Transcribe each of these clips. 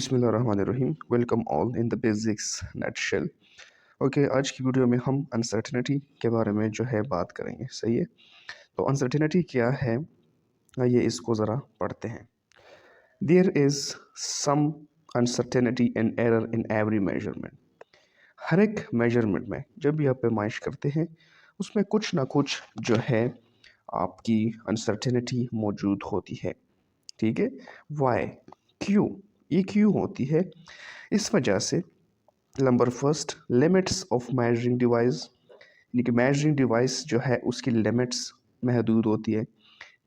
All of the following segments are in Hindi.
बिस्मिल्लाहिर्रहमानिर्रहीम। Welcome all in the basics nutshell. Okay, आज की वीडियो में हम अनसर्टेनिटी के बारे में जो है बात करेंगे। सही है, तो अनसर्टेनिटी क्या है, आइए इसको ज़रा पढ़ते हैं। There is some uncertainty and error in every measurement. हर एक मेजरमेंट में जब भी आप पैमाइश करते हैं उसमें कुछ ना कुछ जो है आपकी अनसर्टेनिटी मौजूद होती है। ठीक है, वाई, क्यों, ये क्यों होती है? इस वजह से number first, limits of measuring device, यानी कि मेजरिंग डिवाइस जो है उसकी लिमिट्स महदूद होती है।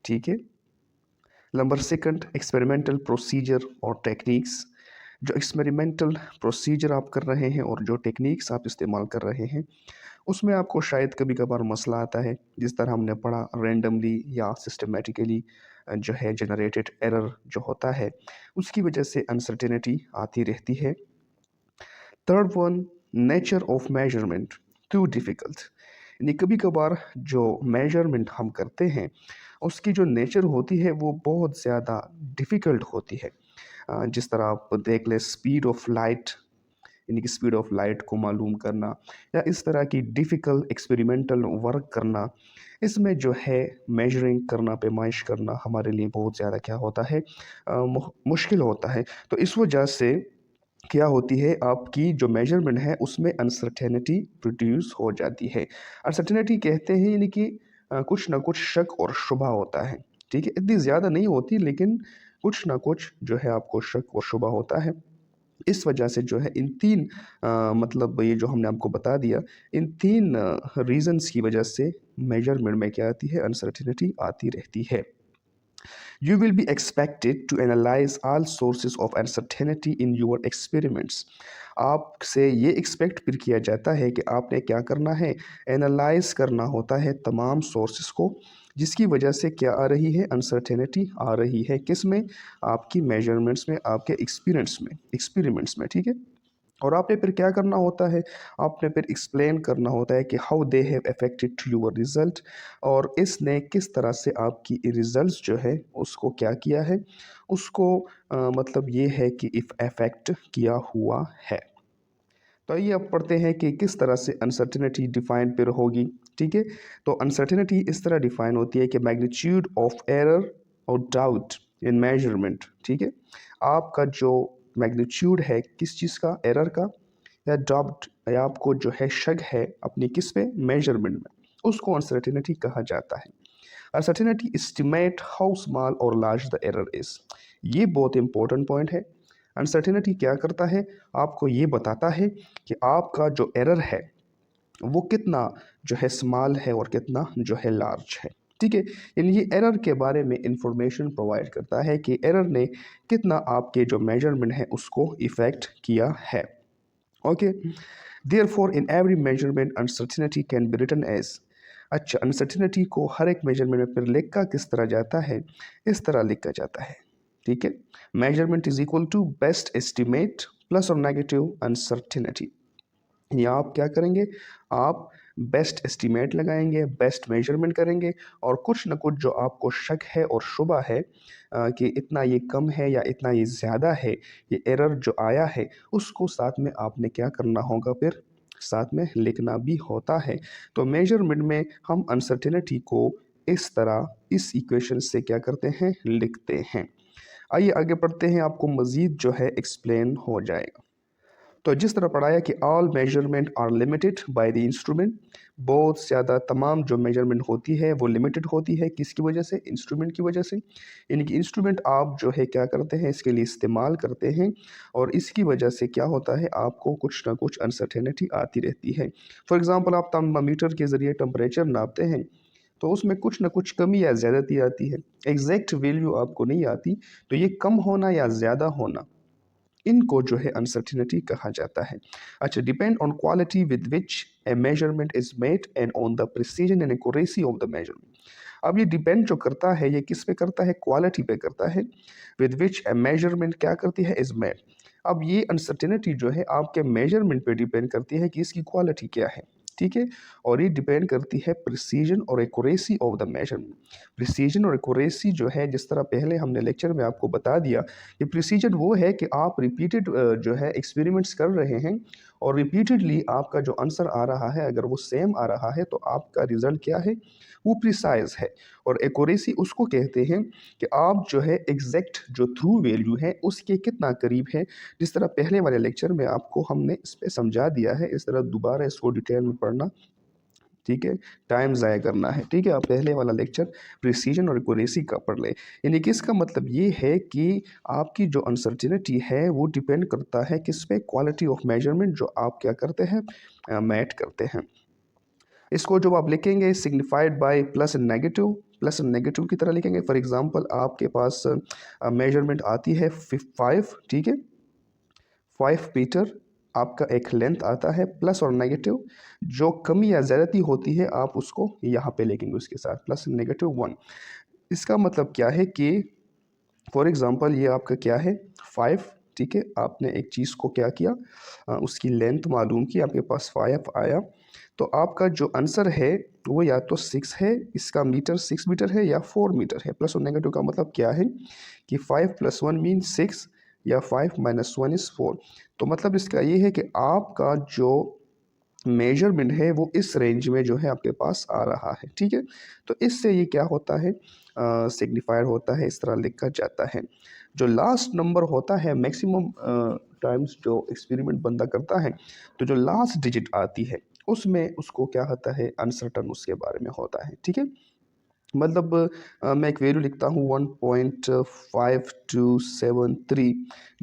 ठीक है। नंबर सेकंड, एक्सपेरिमेंटल प्रोसीजर और टेक्निक्स। जो एक्सपेरिमेंटल प्रोसीजर आप कर रहे हैं और जो टेक्निक्स आप इस्तेमाल कर रहे हैं उसमें आपको शायद कभी कभार मसला आता है, जिस तरह हमने पढ़ा रैंडमली या सिस्टमेटिकली जो है जनरेटेड एरर जो होता है उसकी वजह से अनसर्टेनिटी आती रहती है। Third one, nature of measurement too difficult, यानी कभी कभार जो मेजरमेंट हम करते हैं उसकी जो नेचर होती है वो बहुत ज़्यादा डिफ़िकल्ट होती है। जिस तरह आप देख लें, स्पीड ऑफ लाइट, यानी कि स्पीड ऑफ लाइट को मालूम करना या इस तरह की डिफ़िकल्ट एक्सपेरिमेंटल वर्क करना, इसमें जो है मेजरिंग करना, पैमाइश करना हमारे लिए बहुत ज़्यादा क्या होता है, मुश्किल होता है। तो इस वजह से क्या होती है, आपकी जो मेजरमेंट है उसमें अनसर्टेनिटी प्रोड्यूस हो जाती है। अनसर्टेनिटी कहते हैं यानी कि कुछ ना कुछ शक और शुबा होता है। ठीक है, इतनी ज़्यादा नहीं होती लेकिन कुछ ना कुछ जो है आपको शक और शुबा होता है। इस वजह से जो है इन तीन मतलब ये जो हमने आपको बता दिया, इन तीन रीज़न्स की वजह से मेजरमेंट में क्या आती है, अनसर्टेनिटी आती रहती है। You will be expected to analyze all sources of uncertainty in your experiments. आपसे ये एक्सपेक्ट फिर किया जाता है कि आपने क्या करना है, एनालाइज करना होता है तमाम सोर्सेस को, जिसकी वजह से क्या आ रही है, अनसर्टेनिटी आ रही है। किस में? आपकी मेजरमेंट्स में, आपके एक्सपेरिमेंट्स में। ठीक है, और आपने फिर क्या करना होता है, आपने फिर एक्सप्लेन करना होता है कि how they have affected your result, और इसने किस तरह से आपकी रिज़ल्ट्स जो है उसको क्या किया है, उसको मतलब ये है कि इफ़ अफेक्ट किया हुआ है। तो आइए अब पढ़ते हैं कि किस तरह से अनसर्टेनिटी डिफाइन फिर होगी। ठीक है, तो अनसर्टेनिटी इस तरह डिफाइन होती है कि मैग्नीट्यूड ऑफ एरर और डाउट इन मेजरमेंट। ठीक है, आपका जो मैग्नीट्यूड है किस चीज़ का, एरर का या डाउट, या आपको जो है शक है अपनी किस पे, मेजरमेंट में, उसको अनसर्टेनिटी कहा जाता है। अनसर्टेनिटी एस्टिमेट हाउ स्मॉल और लार्ज द एरर इज। ये बहुत इंपॉर्टेंट पॉइंट है। अनसर्टेनिटी क्या करता है, आपको ये बताता है कि आपका जो एरर है वो कितना जो है स्मॉल है और कितना जो है लार्ज है। ठीक है, यानी ये एरर के बारे में इंफॉर्मेशन प्रोवाइड करता है कि एरर ने कितना आपके जो मेजरमेंट है उसको इफ़ेक्ट किया है। Okay, therefore in every measurement uncertainty can be written as. अच्छा, अनसर्टेनिटी को हर एक मेजरमेंट में फिर लिखा किस तरह जाता है, इस तरह लिखा जाता है। ठीक है, measurement is equal to best estimate plus और नेगेटिव अनसर्टेनिटी। यानी आप क्या करेंगे, आप बेस्ट एस्टीमेट लगाएंगे, बेस्ट मेजरमेंट करेंगे, और कुछ ना कुछ जो आपको शक है और शुबा है कि इतना ये कम है या इतना ये ज़्यादा है, ये एरर जो आया है उसको साथ में आपने क्या करना होगा, फिर साथ में लिखना भी होता है। तो मेजरमेंट में हम अनसर्टेनिटी को इस तरह, इस इक्वेशन से क्या करते हैं, लिखते हैं। आइए आगे बढ़ते हैं, आपको मज़ीद जो है एक्सप्लेन हो जाएगा। तो जिस तरह पढ़ाया कि all measurement are limited by the instrument, बहुत ज़्यादा तमाम जो मेजरमेंट होती है वो लिमिटेड होती है, किसकी वजह से, इंस्ट्रूमेंट की वजह से। यानी कि इंस्ट्रूमेंट आप जो है क्या करते हैं, इसके लिए इस्तेमाल करते हैं, और इसकी वजह से क्या होता है, आपको कुछ ना कुछ अनसर्टेनिटी आती रहती है। फॉर एग्ज़ाम्पल, आप थर्मामीटर के ज़रिए टेम्परेचर नापते हैं तो उसमें कुछ ना कुछ कमी या ज़्यादती आती है, एग्जैक्ट वैल्यू आपको नहीं आती। तो ये कम होना या ज़्यादा होना, इनको जो है अनसर्टेनिटी कहा जाता है। अच्छा, depend on quality with which A measurement is made and on the precision and accuracy of the measurement. अब ये डिपेंड जो करता है, ये किस पे करता है, क्वालिटी पे करता है। विद विच ए मेजरमेंट क्या करती है, इज मेड। अब ये अनसर्टेनिटी जो है आपके मेजरमेंट पे डिपेंड करती है कि इसकी क्वालिटी क्या है। ठीक है। और ये डिपेंड करती है प्रिसीजन और accuracy of the measurement. Precision और एक्यूरेसी जो है, जिस तरह पहले हमने लेक्चर में आपको बता दिया कि प्रिसीजन वो है कि आप रिपीटेड जो है एक्सपेरिमेंट्स कर रहे हैं और रिपीटेडली आपका जो आंसर आ रहा है अगर वो सेम आ रहा है तो आपका रिजल्ट क्या है, वो प्रिसाइज है। और एक्यूरेसी उसको कहते हैं कि आप जो है एग्जैक्ट जो थ्रू वैल्यू है उसके कितना करीब है। जिस तरह पहले वाले लेक्चर में आपको हमने इस पर समझा दिया है, इस तरह दोबारा इसको डिटेल में पढ़ना, ठीक है, टाइम ज़ाया करना है, ठीक है। आप पहले वाला लेक्चर प्रिसीजन और एक्यूरेसी का पढ़ लें। यानी कि इसका मतलब ये है कि आपकी जो अनसर्टिनिटी है वो डिपेंड करता है किस पे, क्वालिटी ऑफ मेजरमेंट जो आप क्या करते हैं, मैट करते हैं। इसको जब आप लिखेंगे signified by plus and negative, plus and negative की तरह लिखेंगे। फॉर एग्जांपल आपके पास मेजरमेंट आती है 5, ठीक है, 5 मीटर आपका एक लेंथ आता है, प्लस और नेगेटिव जो कमी या ज़्यादती होती है आप उसको यहाँ पे लिखेंगे उसके साथ प्लस नेगेटिव 1। इसका मतलब क्या है कि फॉर एग्जांपल ये आपका क्या है 5, ठीक है। आपने एक चीज़ को क्या किया, उसकी लेंथ मालूम की, आपके पास 5 आया, तो आपका जो आंसर है वो या तो 6 है, इसका मीटर 6 मीटर है, या 4 मीटर है। प्लस और नेगेटिव का मतलब क्या है कि 5 + 1 मीन 6 या 5 - 1 इज़ 4। तो मतलब इसका ये है कि आपका जो मेजरमेंट है वो इस रेंज में जो है आपके पास आ रहा है, ठीक है। तो इससे ये क्या होता है, सिग्निफाइड होता है, इस तरह लिखा जाता है। जो लास्ट नंबर होता है मैक्सिमम टाइम्स जो एक्सपेरिमेंट बंदा करता है, तो जो लास्ट डिजिट आती है उसमें उसको क्या होता है, अनसर्टन उसके बारे में होता है, ठीक है। मतलब मैं एक वैल्यू लिखता हूँ 1.5273,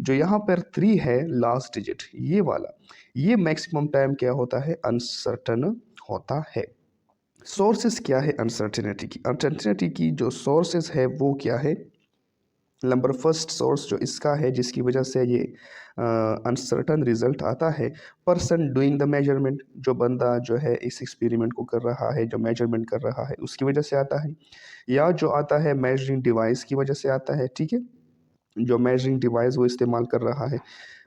जो यहाँ पर 3 है लास्ट डिजिट ये वाला, ये मैक्सिमम टाइम क्या होता है, अनसर्टन होता है। सोर्सेस क्या है अनसर्टेनिटी की, अनसर्टेनिटी की जो सोर्सेस है वो क्या है। नंबर फर्स्ट सोर्स जो इसका है जिसकी वजह से ये अनसर्टन रिजल्ट आता है, पर्सन डूइंग द मेजरमेंट, जो बंदा जो है इस एक्सपेरिमेंट को कर रहा है, जो मेजरमेंट कर रहा है उसकी वजह से आता है, या जो आता है मेजरिंग डिवाइस की वजह से आता है, ठीक है, जो मेजरिंग डिवाइस वो इस्तेमाल कर रहा है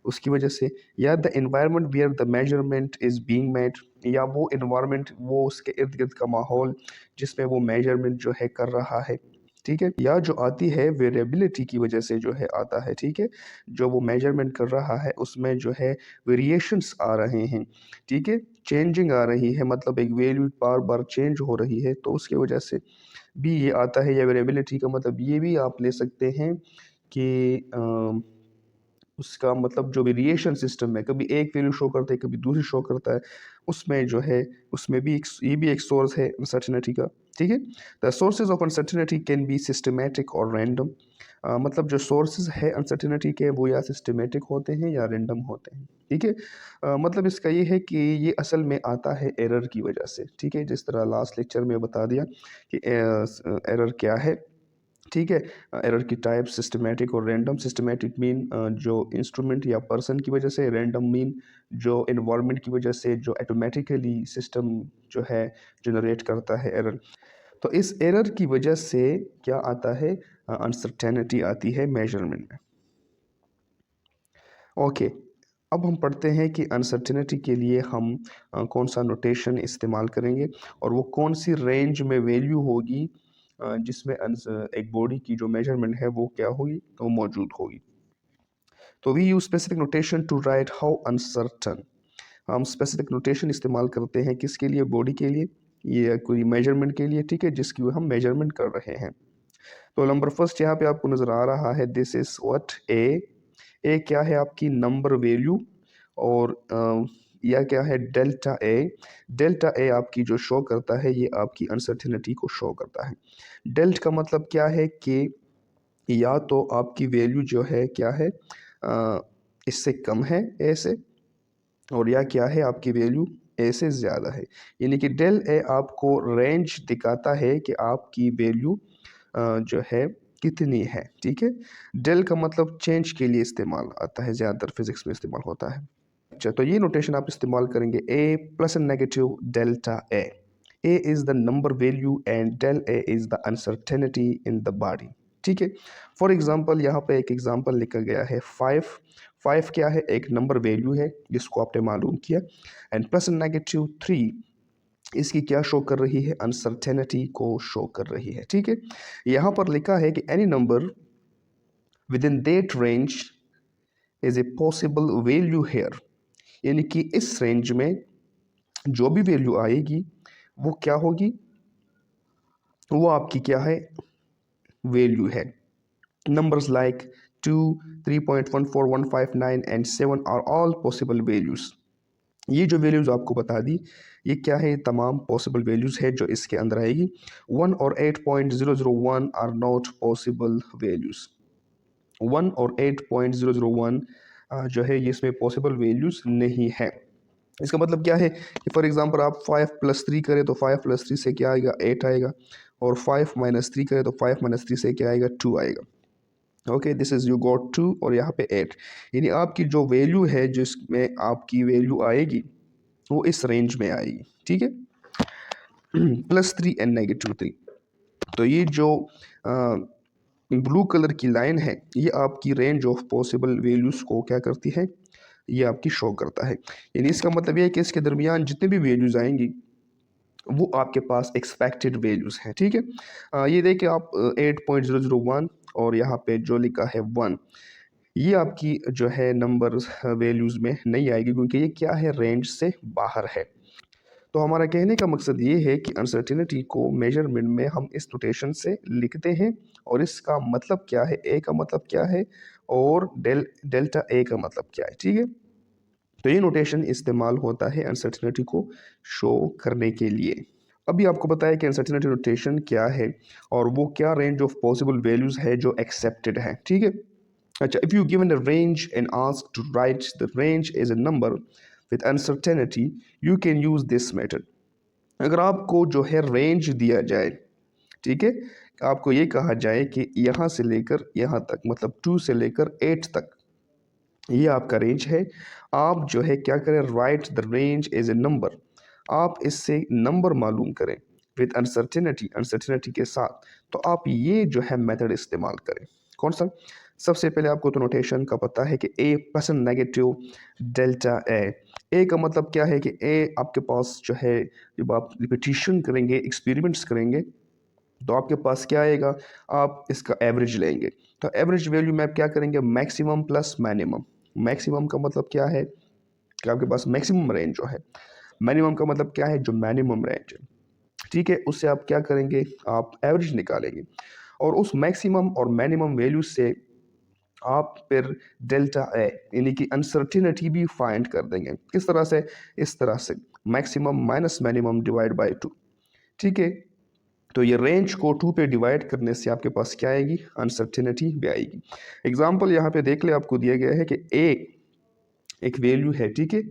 उसकी वजह से, या the environment where the measurement is being made, या वो एनवायरनमेंट वो उसके इर्द गिर्द का माहौल जिसमें वो मेजरमेंट जो है कर रहा है, ठीक है। या जो आती है वेरिएबिलिटी की वजह से जो है आता है, ठीक है, जो वो मेजरमेंट कर रहा है उसमें जो है वेरिएशंस आ रहे हैं, ठीक है, चेंजिंग आ रही है, मतलब एक वैल्यू बार बार चेंज हो रही है, तो उसकी वजह से भी ये आता है। या वेरिएबिलिटी का मतलब ये भी आप ले सकते हैं कि उसका मतलब जो वेरिएशन सिस्टम है, कभी एक वैल्यू शो करता है कभी दूसरी शो करता है, उसमें जो है उसमें भी ये भी एक सोर्स है अनसर्टेनिटी का, ठीक है। The sources of uncertainty can B systematic और रैंडम। मतलब जो सोर्सेज है अनसर्टेनिटी के वो या सिस्टमेटिक होते हैं या रैंडम होते हैं, ठीक है। मतलब इसका ये है कि ये असल में आता है एरर की वजह से, ठीक है, जिस तरह लास्ट लेक्चर में बता दिया कि एरर क्या है, ठीक है। एरर की टाइप सिस्टमेटिक और रैंडम। सिस्टमेटिक मीन जो इंस्ट्रूमेंट या पर्सन की वजह से, रैंडम मीन जो इन्वायरमेंट की वजह से जो ऑटोमेटिकली सिस्टम जो है जनरेट करता है एरर। तो इस एरर की वजह से क्या आता है, अनसर्टेनिटी आती है मेजरमेंट में। ओके, अब हम पढ़ते हैं कि अनसर्टेनिटी के लिए हम कौन सा नोटेशन इस्तेमाल करेंगे और वो कौन सी रेंज में वैल्यू होगी जिसमें एक बॉडी की जो मेजरमेंट है वो क्या होगी, तो मौजूद होगी। तो we use specific notation to write how uncertain. हम स्पेसिफिक नोटेशन इस्तेमाल करते हैं किसके लिए, बॉडी के लिए, ये कोई मेजरमेंट के लिए, ठीक है, जिसकी हम मेजरमेंट कर रहे हैं। तो नंबर फर्स्ट यहाँ पे आपको नज़र आ रहा है, दिस इज व्हाट ए क्या है आपकी नंबर वैल्यू, और या क्या है डेल्टा ए। डेल्टा ए आपकी जो शो करता है ये आपकी अनसर्टेनिटी को शो करता है। डेल्ट का मतलब क्या है कि या तो आपकी वैल्यू जो है क्या है, इससे कम है ए से, और या क्या है आपकी वैल्यू ए से ज़्यादा है। यानी कि डेल ए आपको रेंज दिखाता है कि आपकी वैल्यू जो है कितनी है, ठीक है। डेल का मतलब चेंज के लिए इस्तेमाल आता है, ज़्यादातर फिजिक्स में इस्तेमाल होता है। अच्छा, तो ये नोटेशन आप इस्तेमाल करेंगे, A plus and negative delta A is the number value and del A is the uncertainty in the body, ठीक है। फॉर एग्जांपल यहाँ पे एक एग्जांपल लिखा गया है 5 क्या है, एक नंबर वैल्यू है जिसको आपने मालूम किया, एंड प्लस एंड नेगेटिव 3 इसकी क्या शो कर रही है, अनसर्टेनिटी को शो कर रही है। ठीक है, यहाँ पर लिखा है कि any number with in that range is a possible value here, यानी कि इस रेंज में जो भी वैल्यू आएगी वो क्या होगी, वो आपकी क्या है, वैल्यू है। Numbers like 2, 3.14159 and 7 are all possible values. ये जो वैल्यूज आपको बता दी, ये क्या है, तमाम पॉसिबल वैल्यूज है जो इसके अंदर आएगी। 1 और 8.001 आर नॉट पॉसिबल वैल्यूज। 1 और 8.001 जो है ये इसमें पॉसिबल वैल्यूज नहीं है। इसका मतलब क्या है कि फॉर एग्जांपल आप 5+3 करें तो 5+3 से क्या आएगा, 8 आएगा, और 5-3 करें तो 5-3 से क्या आएगा, 2 आएगा। Okay, this is you got 2 और यहाँ पे 8, यानी आपकी जो वैल्यू है जिसमें आपकी वैल्यू आएगी वो इस रेंज में आएगी। ठीक है, +3 एंड -3। तो ये जो ब्लू कलर की लाइन है ये आपकी रेंज ऑफ पॉसिबल वैल्यूज़ को क्या करती है, ये आपकी शो करता है। यानी इसका मतलब ये है कि इसके दरमियान जितने भी वैल्यूज़ आएंगी वो आपके पास एक्सपेक्टेड वैल्यूज़ हैं। ठीक है, ये देखिए आप 8.001 और यहाँ पे जो लिखा है 1, ये आपकी जो है नंबर वैल्यूज़ में नहीं आएगी क्योंकि ये क्या है, रेंज से बाहर है। तो हमारा कहने का मकसद ये है कि अनसर्टेनिटी को मेजरमेंट में हम इस नोटेशन से लिखते हैं, और इसका मतलब क्या है, ए का मतलब क्या है और डेल्टा ए का मतलब क्या है। ठीक है, तो ये नोटेशन इस्तेमाल होता है अनसर्टेनिटी को शो करने के लिए। अभी आपको बताया कि अनसर्टेनिटी नोटेशन क्या है और वो क्या रेंज ऑफ पॉसिबल वैल्यूज है जो एक्सेप्टेड है। ठीक है, अच्छा, if you given a range and asked to write the range as a number with uncertainty, you can use this method. अगर आपको जो है रेंज दिया जाए, ठीक है, आपको ये कहा जाए कि यहाँ से लेकर यहाँ तक, मतलब 2 से लेकर 8 तक ये आपका रेंज है, आप जो है क्या करें, write the range as a number, आप इससे नंबर मालूम करें विद अनसर्टेनिटी, अनसर्टेनिटी के साथ। तो आप ये जो है मेथड इस्तेमाल करें। कौन सा, सबसे पहले आपको तो नोटेशन का पता है कि ए परसेंट नेगेटिव डेल्टा ए का मतलब क्या है कि ए आपके पास जो है, जब आप रिपीटिशन करेंगे, एक्सपेरिमेंट्स करेंगे, तो आपके पास क्या आएगा, आप इसका एवरेज लेंगे। तो एवरेज वैल्यू में आप क्या करेंगे, मैक्सिमम प्लस मिनिमम। मैक्सिमम का मतलब क्या है कि आपके पास मैक्सिमम रेंज जो है, मिनिमम का मतलब क्या है, जो मिनिमम रेंज है। ठीक है, उससे आप क्या करेंगे, आप एवरेज निकालेंगे, और उस मैक्सिमम और मिनिमम वैल्यू से आप फिर डेल्टा ए यानी कि अनसर्टिनिटी भी फाइंड कर देंगे। किस तरह से, इस तरह से maximum minus minimum divide by 2। ठीक है, तो ये रेंज को 2 पे डिवाइड करने से आपके पास क्या आएगी, अनसर्टेनिटी भी आएगी। एग्जांपल यहाँ पे देख ले, आपको दिया गया है कि ए एक वैल्यू है। ठीक है,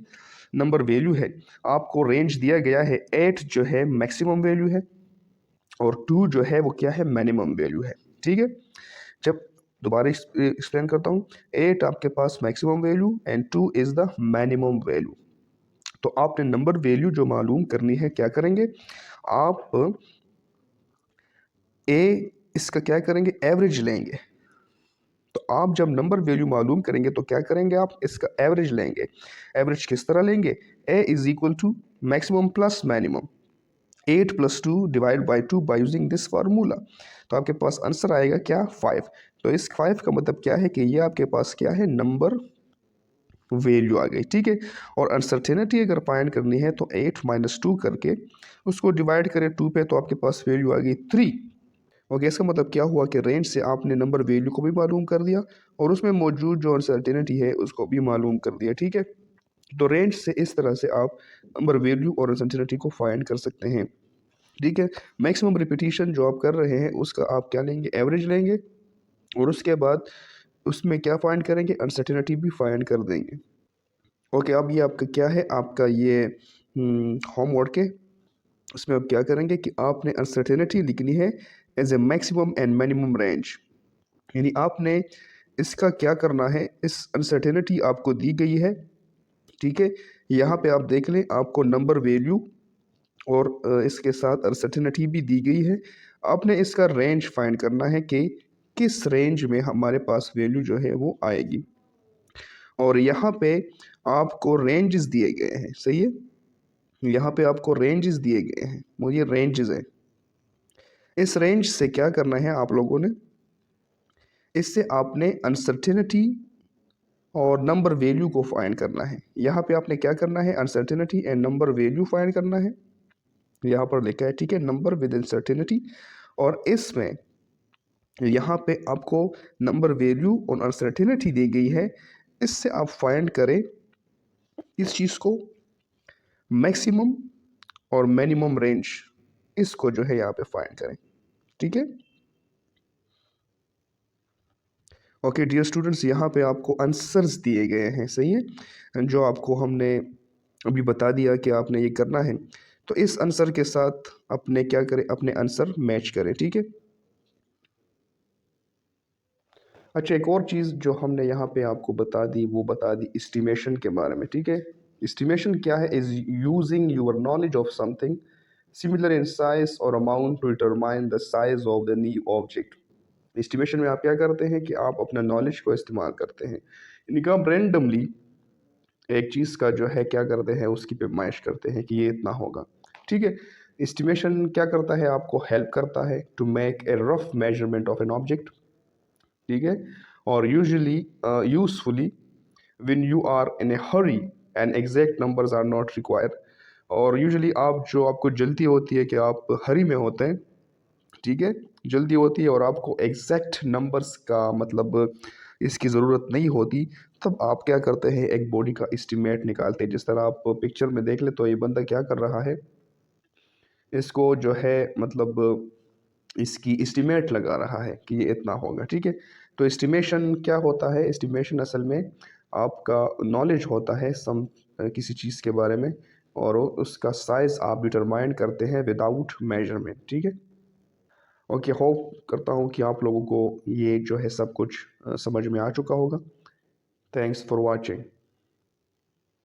नंबर वैल्यू है, आपको रेंज दिया गया है 8 जो है मैक्सिमम वैल्यू है, और 2 जो है वो क्या है, मिनिमम वैल्यू है। ठीक है, जब दोबारा एक्सप्लेन करता हूँ, 8 आपके पास maximum value and 2 is the minimum value. तो आपने नंबर वैल्यू जो मालूम करनी है, क्या करेंगे आप, ए इसका क्या करेंगे, एवरेज लेंगे। तो आप जब नंबर वैल्यू मालूम करेंगे तो क्या करेंगे, आप इसका एवरेज लेंगे। एवरेज किस तरह लेंगे, A is equal to maximum plus minimum, 8+2 divide by 2 by using this formula. तो आपके पास आंसर आएगा क्या, 5। तो इस 5 का मतलब क्या है कि ये आपके पास क्या है, नंबर वैल्यू आ गई। ठीक है, और अनसर्टेनिटी अगर फाइंड करनी है तो 8-2 करके उसको डिवाइड करें 2 पे, तो आपके पास वैल्यू आ गई 3। ओके, इसका मतलब क्या हुआ कि रेंज से आपने नंबर वैल्यू को भी मालूम कर दिया और उसमें मौजूद जो अनसर्टेनिटी है उसको भी मालूम कर दिया। ठीक है, तो रेंज से इस तरह से आप नंबर वैल्यू और अनसर्टेनिटी को फाइंड कर सकते हैं। ठीक है, मैक्सिमम रिपीटिशन जो आप कर रहे हैं उसका आप क्या लेंगे, एवरेज लेंगे, और उसके बाद उसमें क्या फाइंड करेंगे, अनसर्टेनिटी भी फाइंड कर देंगे। ओके, अब ये आपका क्या है, आपका ये होमवर्क है। उसमें आप क्या करेंगे कि आपने अनसर्टेनिटी लिखनी है as a maximum and minimum range, यानी आपने इसका क्या करना है, इस अनसर्टेनिटी आपको दी गई है। ठीक है, यहाँ पे आप देख लें, आपको नंबर वैल्यू और इसके साथ अनसर्टेनिटी भी दी गई है। आपने इसका रेंज फाइंड करना है कि किस रेंज में हमारे पास वैल्यू जो है वो आएगी, और यहाँ पे आपको रेंजेस दिए गए हैं। सही है, यहाँ पे आपको रेंजेस दिए गए हैं, वो ये रेंजेस हैं। इस रेंज से क्या करना है आप लोगों ने, इससे आपने अनसर्टेनिटी और नंबर वैल्यू को फाइंड करना है। यहाँ पे आपने क्या करना है, uncertainty and number value find करना है। यहाँ पर लिखा है, ठीक है, नंबर विद अनसर्टेनिटी, और इसमें यहाँ पे आपको नंबर वैल्यू और अनसर्टेनिटी दी गई है। इससे आप फाइंड करें इस चीज़ को, मैक्सिमम और मिनिमम रेंज, इसको जो है यहाँ पे फाइंड करें। ठीक है, ओके डियर स्टूडेंट्स, यहाँ पे आपको आंसर्स दिए गए हैं, सही है, जो आपको हमने अभी बता दिया कि आपने ये करना है। तो इस आंसर के साथ अपने क्या करें, अपने आंसर मैच करें। ठीक है, अच्छा एक और चीज़ जो हमने यहाँ पे आपको बता दी, वो बता दी एस्टिमेशन के बारे में। ठीक है, एस्टिमेशन क्या है, is using your knowledge of something similar in size और amount to determine the size of the new object. Estimation में आप क्या करते हैं कि आप अपना नॉलेज को इस्तेमाल करते हैं, यानी कि आप रेंडमली एक चीज़ का जो है क्या करते हैं, उसकी पैमाइश करते हैं कि ये इतना होगा। ठीक है, एस्टिमेशन क्या करता है, आपको हेल्प करता है to make a rough measurement of an object. ठीक है, और usually usefully when you are in a hurry and exact numbers are not required. और यूजुअली आप जो आपको जल्दी होती है कि आप हरी में होते हैं, ठीक है, जल्दी होती है और आपको एग्जैक्ट नंबर्स का मतलब इसकी ज़रूरत नहीं होती, तब आप क्या करते हैं, एक बॉडी का एस्टिमेट निकालते हैं। जिस तरह आप पिक्चर में देख ले, तो ये बंदा क्या कर रहा है, इसको जो है मतलब इसकी एस्टिमेट लगा रहा है कि ये इतना होगा। ठीक है, तो एस्टिमेशन क्या होता है, एस्टिमेशन असल में आपका नॉलेज होता है किसी चीज़ के बारे में, और उसका साइज़ आप डिटरमाइन करते हैं विदाउट मेजरमेंट। ठीक है, ओके, होप करता हूँ कि आप लोगों को ये जो है सब कुछ समझ में आ चुका होगा। Thanks for watching.